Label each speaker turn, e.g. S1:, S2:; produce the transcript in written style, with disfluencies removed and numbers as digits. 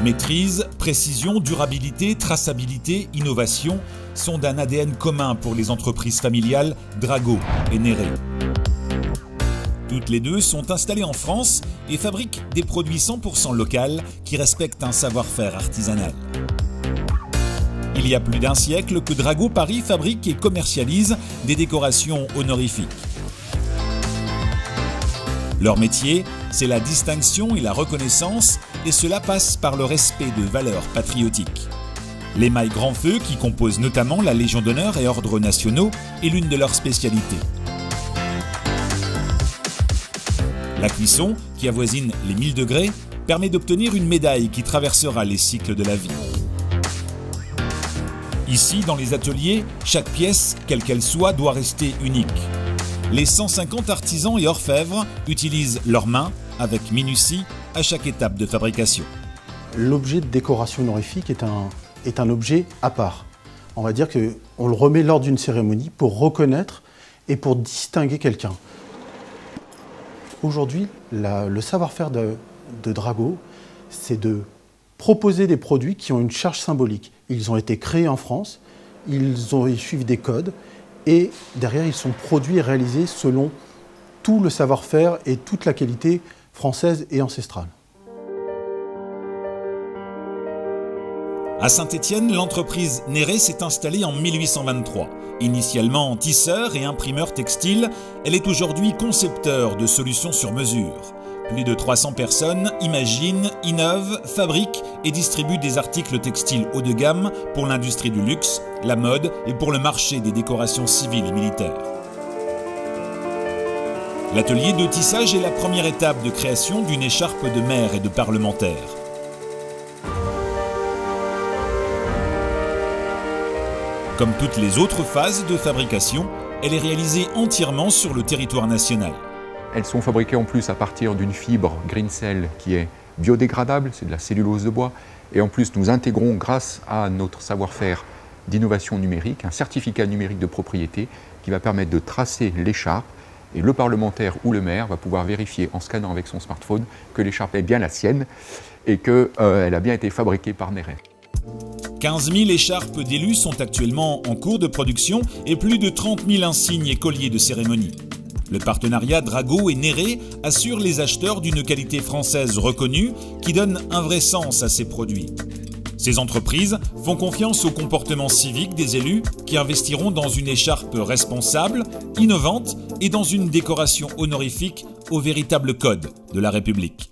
S1: Maîtrise, précision, durabilité, traçabilité, innovation sont d'un ADN commun pour les entreprises familiales Drago et Néré. Toutes les deux sont installées en France et fabriquent des produits 100% locaux qui respectent un savoir-faire artisanal. Il y a plus d'un siècle que Drago Paris fabrique et commercialise des décorations honorifiques. Leur métier, c'est la distinction et la reconnaissance, et cela passe par le respect de valeurs patriotiques. L'émail grand feu, qui compose notamment la Légion d'honneur et ordres nationaux, est l'une de leurs spécialités. La cuisson, qui avoisine les 1000 degrés, permet d'obtenir une médaille qui traversera les cycles de la vie. Ici, dans les ateliers, chaque pièce, quelle qu'elle soit, doit rester unique. Les 150 artisans et orfèvres utilisent leurs mains avec minutie à chaque étape de fabrication.
S2: L'objet de décoration honorifique est un objet à part. On va dire qu'on le remet lors d'une cérémonie pour reconnaître et pour distinguer quelqu'un. Aujourd'hui, le savoir-faire de Drago, c'est de proposer des produits qui ont une charge symbolique. Ils ont été créés en France, ils suivent des codes et derrière ils sont produits et réalisés selon tout le savoir-faire et toute la qualité française et ancestrale.
S1: À Saint-Étienne, l'entreprise Néré s'est installée en 1823. Initialement tisseur et imprimeur textile, elle est aujourd'hui concepteur de solutions sur mesure. Plus de 300 personnes imaginent, innovent, fabriquent et distribuent des articles textiles haut de gamme pour l'industrie du luxe, la mode et pour le marché des décorations civiles et militaires. L'atelier de tissage est la première étape de création d'une écharpe de maire et de parlementaire. Comme toutes les autres phases de fabrication, elle est réalisée entièrement sur le territoire national.
S3: Elles sont fabriquées en plus à partir d'une fibre Greencell qui est biodégradable, c'est de la cellulose de bois. Et en plus, nous intégrons, grâce à notre savoir-faire d'innovation numérique, un certificat numérique de propriété qui va permettre de tracer l'écharpe. Et le parlementaire ou le maire va pouvoir vérifier en scannant avec son smartphone que l'écharpe est bien la sienne et qu'elle a bien été fabriquée par Néré.
S1: 15 000 écharpes d'élus sont actuellement en cours de production et plus de 30 000 insignes et colliers de cérémonie. Le partenariat Drago et Néré assure les acheteurs d'une qualité française reconnue qui donne un vrai sens à ces produits. Ces entreprises font confiance au comportement civique des élus qui investiront dans une écharpe responsable, innovante et dans une décoration honorifique au véritable code de la République.